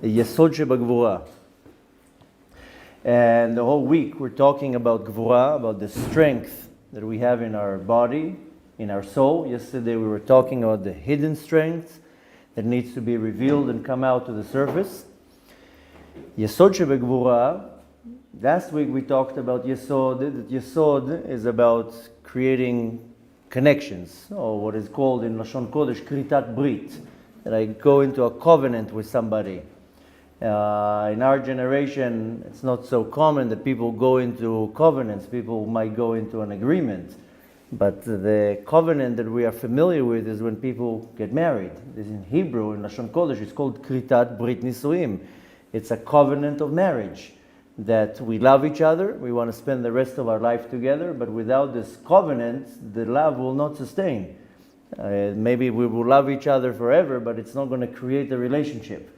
Yesod of Gevurah. And the whole week we're talking about Gevurah, about the strength that we have in our body, in our soul. Yesterday we were talking about the hidden strength that needs to be revealed and come out to the surface. Yesod of Gevurah. Last week we talked about Yesod. That Yesod is about creating connections, or what is called in Lashon Kodesh, Kritat Brit, that I go into a covenant with somebody. In our generation, it's not so common that people go into covenants. People might go into an agreement. But the covenant that we are familiar with is when people get married. This in Hebrew, in Lashon Kodesh, it's called Kritat Brit Nisuim. It's a covenant of marriage, that we love each other, we want to spend the rest of our life together, but without this covenant, the love will not sustain. Maybe we will love each other forever, but it's not going to create a relationship.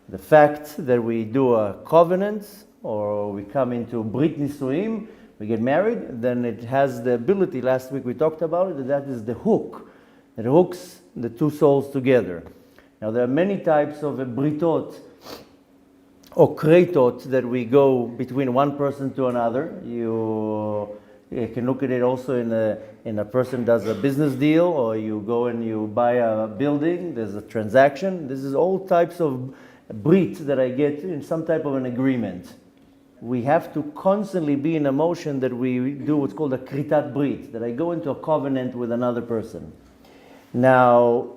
The fact that we do a covenant, or we come into Brit Nisuim, we get married, then it has the ability, last week we talked about it, that is the hook, that hooks the two souls together. Now there are many types of britot, or kretot, that we go between one person to another. You can look at it also in a person does a business deal, or you go and you buy a building, there's a transaction. This is all types of brit that I get in some type of an agreement. We have to constantly be in a motion that we do what's called a kritat brit, that I go into a covenant with another person. Now,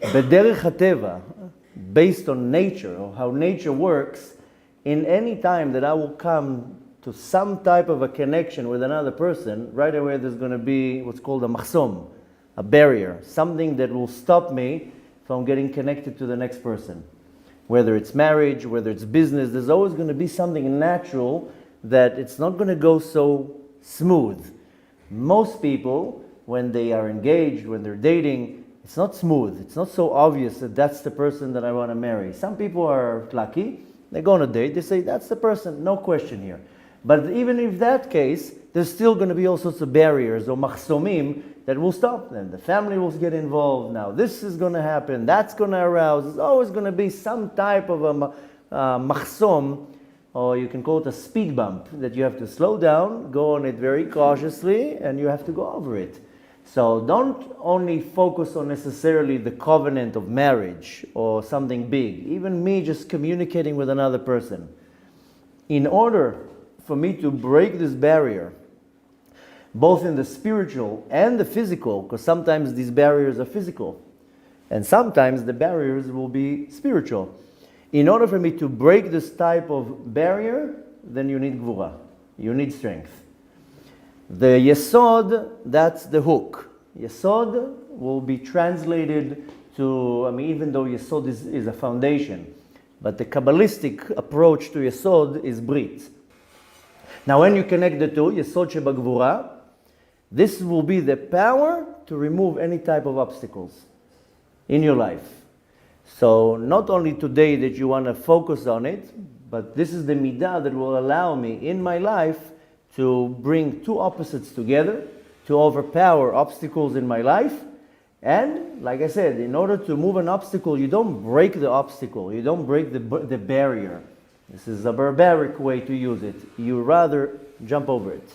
bederech hateva, based on nature, or how nature works, in any time that I will come to some type of a connection with another person, right away there's going to be what's called a machsom, a barrier, something that will stop me from getting connected to the next person. Whether it's marriage, whether it's business, there's always going to be something natural that it's not going to go so smooth. Most people, when they are engaged, when they're dating, it's not smooth. It's not so obvious that that's the person that I want to marry. Some people are lucky. They go on a date. They say, that's the person. No question here. But even if that case, there's still going to be all sorts of barriers or machsomim that will stop them. The family will get involved. Now this is going to happen. That's going to arouse. There's always going to be some type of a machsom, or you can call it a speed bump, that you have to slow down, go on it very cautiously, and you have to go over it. So don't only focus on necessarily the covenant of marriage or something big. Even me just communicating with another person. In order for me to break this barrier, both in the spiritual and the physical, because sometimes these barriers are physical, and sometimes the barriers will be spiritual. In order for me to break this type of barrier, then you need Gevurah. You need strength. The Yesod, that's the hook. Yesod will be translated to, even though Yesod is a foundation, but the Kabbalistic approach to Yesod is Brit. Now when you connect the two, Yesod Sheba Gevurah, this will be the power to remove any type of obstacles in your life. So not only today that you want to focus on it, but this is the midah that will allow me in my life to bring two opposites together, to overpower obstacles in my life. And like I said, in order to move an obstacle, you don't break the obstacle, you don't break the barrier. This is a barbaric way to use it. You rather jump over it.